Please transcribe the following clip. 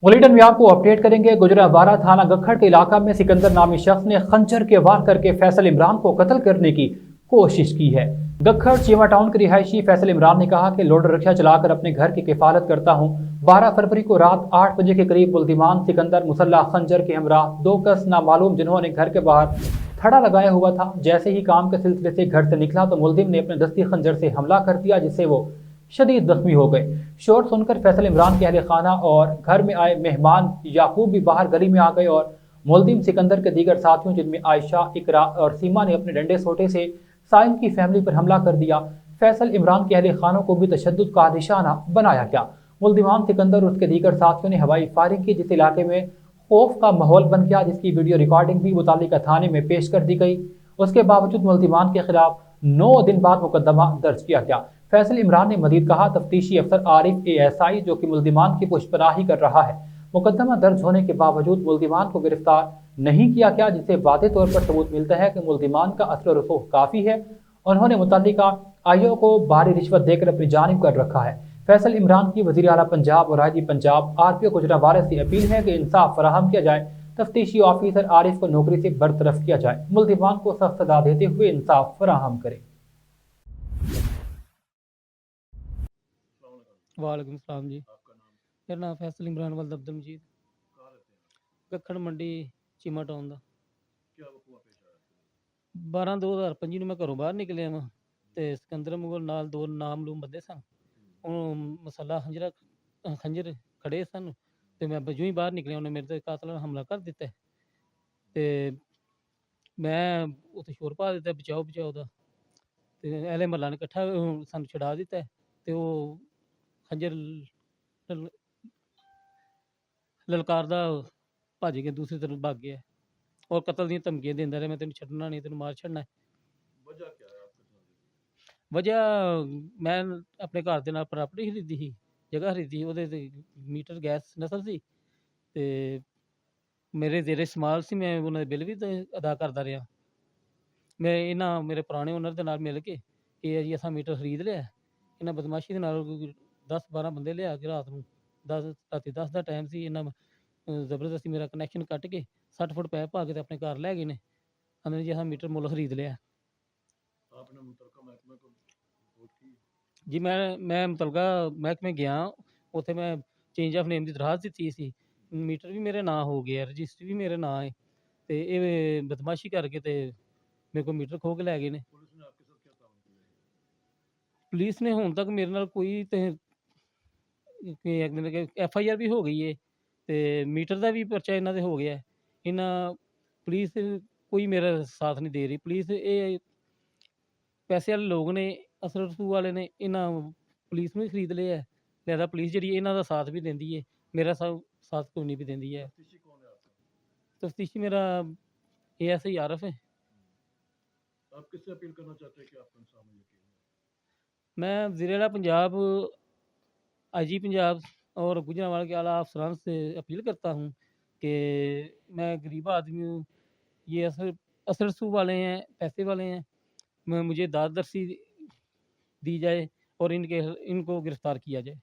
Bulletin में आपको update करेंगे। गुजरावाला थाना गखड़ के इलाका में सिकंदर नामी शख्स ने खंजर के वार करके फैसल इमरान को कत्ल करने की कोशिश की है। गखड़ चीमा टाउन के रिहायशी फैसल इमरान ने कहा कि लोडर रिक्शा चलाकर अपने घर की किफालत करता हूं। 12 फरवरी को रात 8 बजे के करीब मुल्जिमान सिकंदर मुसल्ला खंजर के हमरा दो कस नामालूम जिन्होंने घर के बाहर थड़ा लगाया हुआ था, जैसे ही काम के सिलसिले से घर से निकला तो मुलजिम ने अपने दस्ती खंजर से हमला कर दिया, जिससे वो शदीद जख्मी हो गए। शोर सुनकर फैसल इमरान के अहले खाना और घर में आए मेहमान याकूब भी बाहर गली में आ गए और मुलजिम सिकंदर के दीगर साथियों जिनमें आयशा, इकरा और सीमा ने अपने डंडे सोटे से साइम की फैमिली पर हमला कर दिया। फैसल इमरान के अहले खानों को भी तशद्दुद का निशाना बनाया गया। मुलजिमान सिकंदर और उसके दीगर साथियों ने हवाई फायरिंग की, जिस इलाके में खौफ का माहौल बन गया, जिसकी वीडियो रिकॉर्डिंग भी मुतालिका थाने में पेश कर दी गई। उसके बावजूद मुलजिमान के खिलाफ 9 दिन बाद मुकदमा दर्ज किया गया। फैसल इमरान ने मजीद कहा, तफ्तीशी अफसर आरिफ ASI जो कि मुलजिमान की पुष्पनाही कर रहा है, मुकदमा दर्ज होने के बावजूद मुलजिमान को गिरफ्तार नहीं किया गया, जिससे वाज़ेह तौर पर सबूत मिलता है कि मुलजिमान का असर रसूख काफ़ी है। उन्होंने मुतल्लिका IO को भारी रिश्वत देकर अपनी जानिब कर रखा है। फैसल इमरान की वज़ीर आला पंजाब और IG पंजाब RPO गुजरावाला से अपील है कि इंसाफ फराहम किया जाए, तफ्तीशी ऑफिसर आरिफ को नौकरी से बरतरफ किया जाए, मुलजिमान को सख्त सजा देते हुए इंसाफ फराहम करे। वालेकुम सलाम जी। मेरा नाम फैसल इमरान वल्द अब्दुल मजीद, गखड़ मंडी चीमा टाउन ਦਾ। 12/2/2025 ਨੂੰ ਮੈਂ ਘਰੋਂ ਬਾਹਰ ਨਿਕਲਿਆ ਵਾਂ ਤੇ ਸਿਕੰਦਰ ਮੁਗਲ ਨਾਲ ਦੋ ਨਾਮਲੂਮ ਬੰਦੇ ਸਨ। ਉਹ ਮਸਾਲਾ ਖੰਜਰ ਖੜੇ ਸਨ ਤੇ ਮੈਂ ਜਿਉਂ ਹੀ ਬਾਹਰ ਨਿਕਲਿਆ ਉਹਨੇ ਮੇਰੇ ਤੇ ਕਾਤਲ ਨਾਲ ਹਮਲਾ ਕਰ ਦਿੱਤਾ ਤੇ ਮੈਂ ਉੱਥੇ ਸ਼ੋਰ ਪਾ ਦਿੱਤਾ ਬਚਾਓ ਬਚਾਓ ਦਾ ਤੇ ਅਹਿਲੇ ਮਹੱਲਾ ਨੇ ਇਕੱਠਾ ਸਾਨੂੰ ਛੁਡਾ ਦਿੱਤਾ ਤੇ ਉਹ ਖੰਜਰ ਲਲਕਾਰਦਾ ਭੱਜ ਕੇ ਦੂਸਰੀ ਤਰਫ ਭੱਜ ਗਿਆ और कत्ल दी धमकियां देंदा रहा, मैं तेन छड्डना नहीं, तेन मार छड्डना है। वजह मैं अपने घर के नाल प्रॉपर्टी खरीदी ही, जगह खरीदी ਉਹਦੇ ਤੇ ਮੀਟਰ ਗੈਸ ਨਸਲ ਸੀ ਤੇ ਮੇਰੇ ਜਿਹੜੇ ਸਮਾਲ ਸੀ ਮੈਂ ਉਹਨਾਂ ਦੇ ਬਿੱਲ ਵੀ ਅਦਾ ਕਰਦਾ ਰਿਹਾ। ਮੈਂ ਇਹਨਾਂ ਮੇਰੇ ਪੁਰਾਣੇ ਓਨਰ ਦੇ ਨਾਲ ਮਿਲ ਕੇ ਇਹ ਹੈ ਜੀ ਅਸਾਂ ਮੀਟਰ ਖਰੀਦ ਲਿਆ। ਇਹਨਾਂ ਬਦਮਾਸ਼ੀ ਦੇ ਨਾਲ 10-12 ਬੰਦੇ ਲਿਆ ਕੇ ਰਾਤ ਨੂੰ 10 ਰਾਤੀ 10 ਦਾ ਟਾਈਮ ਸੀ। ਇਹਨਾਂ ਜ਼ਬਰਦਸਤੀ ਮੇਰਾ ਕਨੈਕਸ਼ਨ ਕੱਟ ਕੇ 60 ਫੁੱਟ ਪੈਪ ਪਾ ਕੇ ਤੇ ਆਪਣੇ ਘਰ ਲੈ ਗਏ ਨੇ। ਕਹਿੰਦੇ ਜੀ ਅਸਾਂ ਮੀਟਰ ਮੁੱਲ ਖਰੀਦ ਲਿਆ। आपने मुतलका महकमे को रिपोर्ट की? ਜੀ ਮੈਂ ਮੁਤਲਕਾ ਮਹਿਕਮੇ ਗਿਆ, ਉੱਥੇ ਮੈਂ ਚੇਂਜ ਆਫ ਨੇਮ ਦੀ ਦਰਖਾਸਤ ਦਿੱਤੀ ਸੀ। ਮੀਟਰ ਵੀ ਮੇਰੇ ਨਾਂ ਹੋ ਗਿਆ, ਰਜਿਸਟਰੀ ਵੀ ਮੇਰੇ ਨਾਂ ਹੈ ਤੇ ਇਹ ਬਦਮਾਸ਼ੀ ਕਰਕੇ ਤੇ ਮੇਰੇ ਕੋਲ ਮੀਟਰ ਖੋਹ ਕੇ ਲੈ ਗਏ ਨੇ। पुलिस ने आपके साथ क्या ताउन किया है? ਪੁਲਿਸ ਨੇ ਹੁਣ ਤੱਕ ਮੇਰੇ ਨਾਲ ਕੋਈ ਤੇ FIR ਵੀ ਹੋ ਗਈ ਹੈ ਤੇ ਮੀਟਰ ਦਾ ਵੀ ਪਰਚਾ ਇਹਨਾਂ ਦੇ ਹੋ ਗਿਆ ਹੈ। ਇਹਨਾਂ ਪੁਲਿਸ ਕੋਈ ਮੇਰਾ ਸਾਥ ਨਹੀਂ ਦੇ ਰਹੀ। ਪੁਲਿਸ ਇਹ ਪੈਸੇ ਵਾਲੇ ਲੋਕ ਨੇ, ਅਸਰ ਰਸੂ ਵਾਲੇ ਨੇ, ਇਹਨਾਂ ਪੁਲਿਸ ਨੂੰ ਹੀ ਖਰੀਦ ਲਿਆ ਹੈ। ਲਿਹਾਜ਼ਾ ਪੁਲਿਸ ਜਿਹੜੀ ਇਹਨਾਂ ਦਾ ਸਾਥ ਵੀ ਦਿੰਦੀ ਹੈ, ਮੇਰਾ ਸਾਥ ਕੋਈ ਨਹੀਂ ਵੀ ਦਿੰਦੀ ਹੈ। तफ्तीशी कौन है आपका? तफ्तीशी मेरा ASI आरफ है। आप किससे अपील करना चाहते हैं कि आपको इंसाफ में यकीन है? मैं वज़ीर आला पंजाब, IG पंजाब और गुजरांवाला के आला अफसरान से अपील करता हूँ कि मैं गरीब आदमी हूँ, ये असर रसूख वाले हैं, पैसे वाले हैं, मुझे दाद दरसी दी जाए और इनको गिरफ़्तार किया जाए।